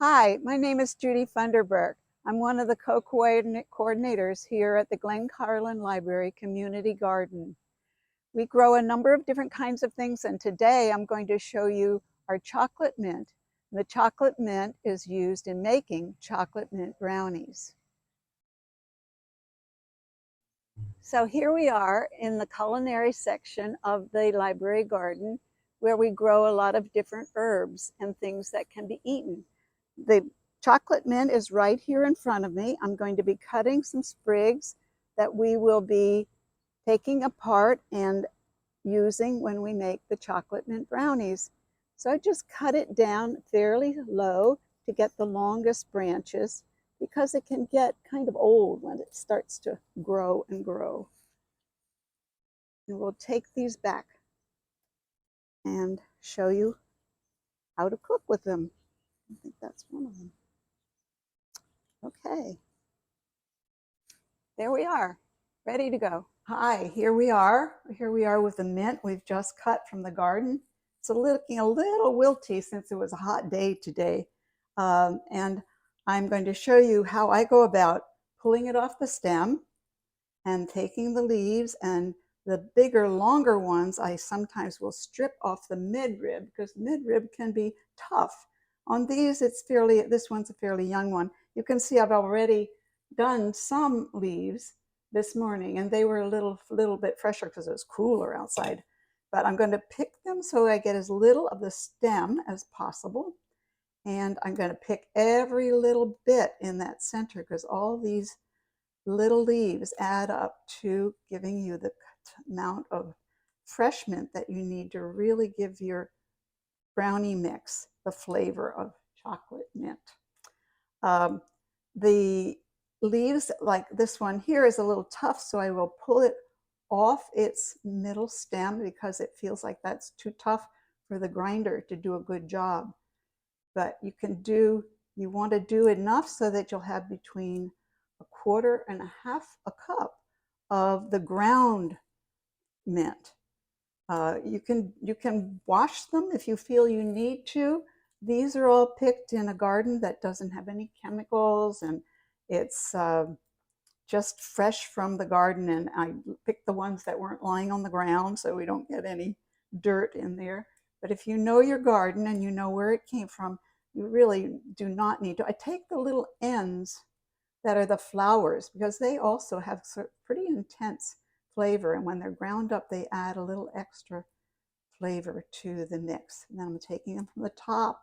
Hi, my name is Judy Funderburk. I'm one of the co-coordinators here at the Glen Carlin Library Community Garden. We grow a number of different kinds of things, and today I'm going to show you our chocolate mint. The chocolate mint is used in making chocolate mint brownies. So here we are in the culinary section of the library garden, where we grow a lot of different herbs and things that can be eaten. The chocolate mint is right here in front of me. I'm going to be cutting some sprigs that we will be taking apart and using when we make the chocolate mint brownies. So I just cut it down fairly low to get the longest branches, because it can get kind of old when it starts to grow and grow. And we'll take these back and show you how to cook with them. I think that's one of them. Okay. There we are, ready to go. Hi, here we are. Here we are with the mint we've just cut from the garden. It's looking a little wilty since it was a hot day today. And I'm going to show you how I go about pulling it off the stem and taking the leaves, and the bigger, longer ones, I sometimes will strip off the midrib, because the midrib can be tough. On these, this one's a fairly young one. You can see I've already done some leaves this morning, and they were a little bit fresher because it was cooler outside. But I'm going to pick them so I get as little of the stem as possible. And I'm going to pick every little bit in that center, because all these little leaves add up to giving you the amount of fresh mint that you need to really give your brownie mix the flavor of chocolate mint. The leaves, like this one here, is a little tough, so I will pull it off its middle stem because it feels like that's too tough for the grinder to do a good job. But you want to do enough so that you'll have between 1/4 and 1/2 a cup of the ground mint. You can wash them if you feel you need to. These are all picked in a garden that doesn't have any chemicals, and it's just fresh from the garden. And I picked the ones that weren't lying on the ground so we don't get any dirt in there. But if you know your garden and you know where it came from, you really do not need to. I take the little ends that are the flowers, because they also have pretty intense flavor, and when they're ground up, they add a little extra flavor to the mix. And then I'm taking them from the top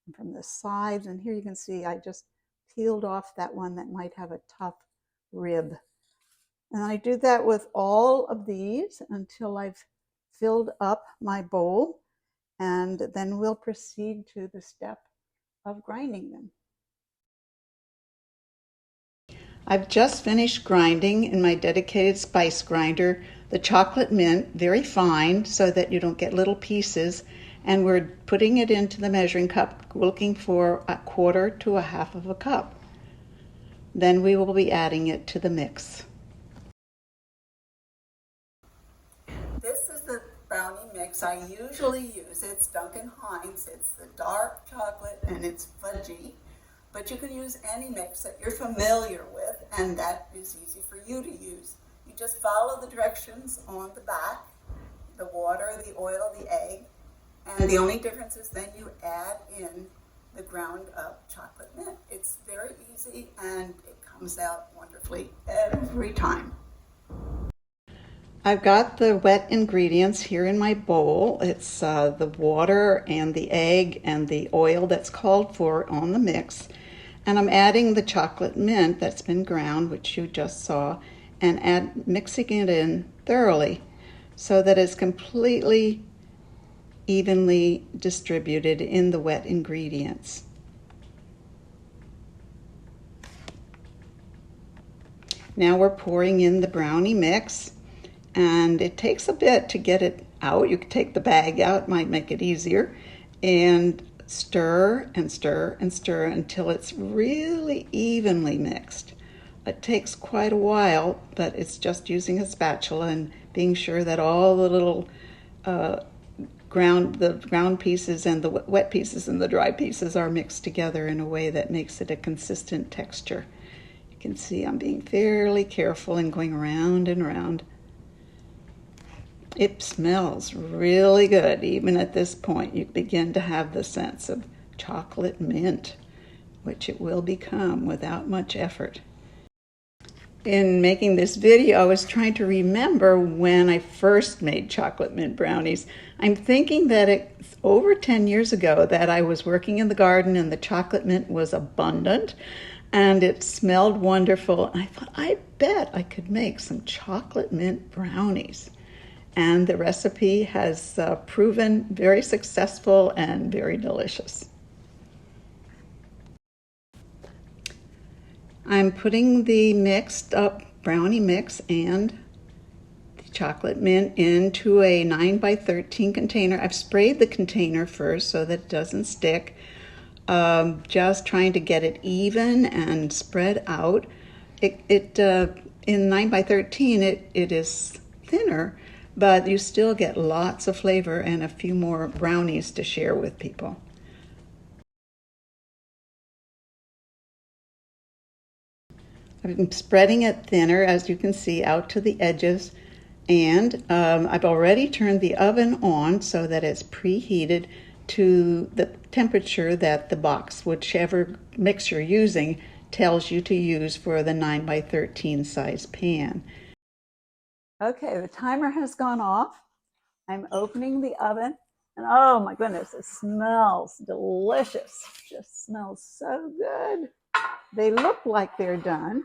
and from the sides, and here you can see I just peeled off that one that might have a tough rib. And I do that with all of these until I've filled up my bowl, and then we'll proceed to the step of grinding them. I've just finished grinding in my dedicated spice grinder the chocolate mint very fine so that you don't get little pieces, and we're putting it into the measuring cup, looking for 1/4 to 1/2 of a cup. Then we will be adding it to the mix. This is the brownie mix I usually use. It's Duncan Hines. It's the dark chocolate and it's fudgy. But you can use any mix that you're familiar with, and that is easy for you to use. You just follow the directions on the back, the water, the oil, the egg, and the only difference is then you add in the ground up chocolate mint. It's very easy and it comes out wonderfully every time. I've got the wet ingredients here in my bowl. It's the water and the egg and the oil that's called for on the mix. And I'm adding the chocolate mint that's been ground, which you just saw, and mixing it in thoroughly so that it's completely evenly distributed in the wet ingredients. Now we're pouring in the brownie mix, and it takes a bit to get it out. You can take the bag out, it might make it easier, and stir and stir and stir until it's really evenly mixed. It takes quite a while, but it's just using a spatula and being sure that all the little ground pieces and the wet pieces and the dry pieces are mixed together in a way that makes it a consistent texture. You can see I'm being fairly careful and going around and around. It smells really good. Even at this point, you begin to have the sense of chocolate mint, which it will become without much effort. In making this video, I was trying to remember when I first made chocolate mint brownies. I'm thinking that it's over 10 years ago that I was working in the garden and the chocolate mint was abundant and it smelled wonderful. And I thought, I bet I could make some chocolate mint brownies. And the recipe has proven very successful and very delicious. I'm putting the mixed up brownie mix and the chocolate mint into a 9 by 13 container. I've sprayed the container first so that it doesn't stick. Just trying to get it even and spread out. In 9 by 13 it is thinner, but you still get lots of flavor and a few more brownies to share with people. I'm spreading it thinner, as you can see, out to the edges, and I've already turned the oven on so that it's preheated to the temperature that the box, whichever mix you're using, tells you to use for the 9 by 13 size pan. Okay, the timer has gone off. I'm opening the oven, and oh my goodness, it smells delicious. It just smells so good. They look like they're done.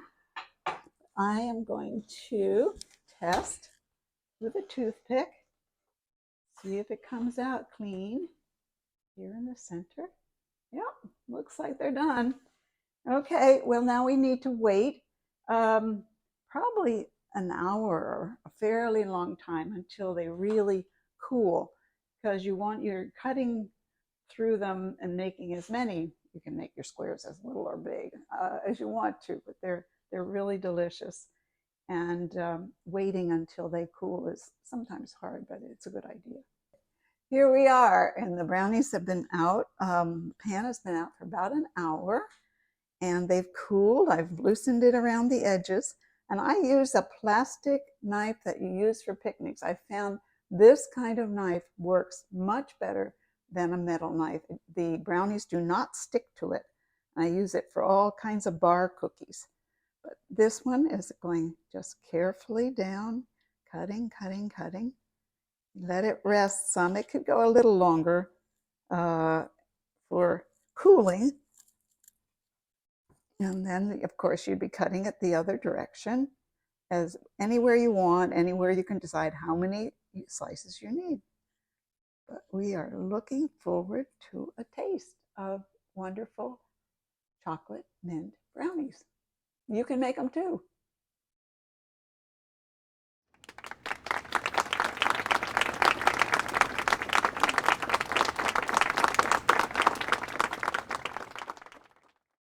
I am going to test with a toothpick, see if it comes out clean here in the center. Yep, looks like they're done. Okay, well now we need to wait probably an hour or a fairly long time until they really cool, because you're cutting through them and making as many. You can make your squares as little or big as you want to, but they're really delicious. And waiting until they cool is sometimes hard, but it's a good idea. Here we are, and the brownies have been out. The pan has been out for about an hour, and they've cooled. I've loosened it around the edges, and I use a plastic knife that you use for picnics. I found this kind of knife works much better than a metal knife. The brownies do not stick to it. I use it for all kinds of bar cookies. But this one is going just carefully down, cutting, cutting, cutting. Let it rest some. It could go a little longer for cooling. And then, of course, you'd be cutting it the other direction, as anywhere you want, anywhere you can decide how many slices you need. But we are looking forward to a taste of wonderful chocolate mint brownies. You can make them too.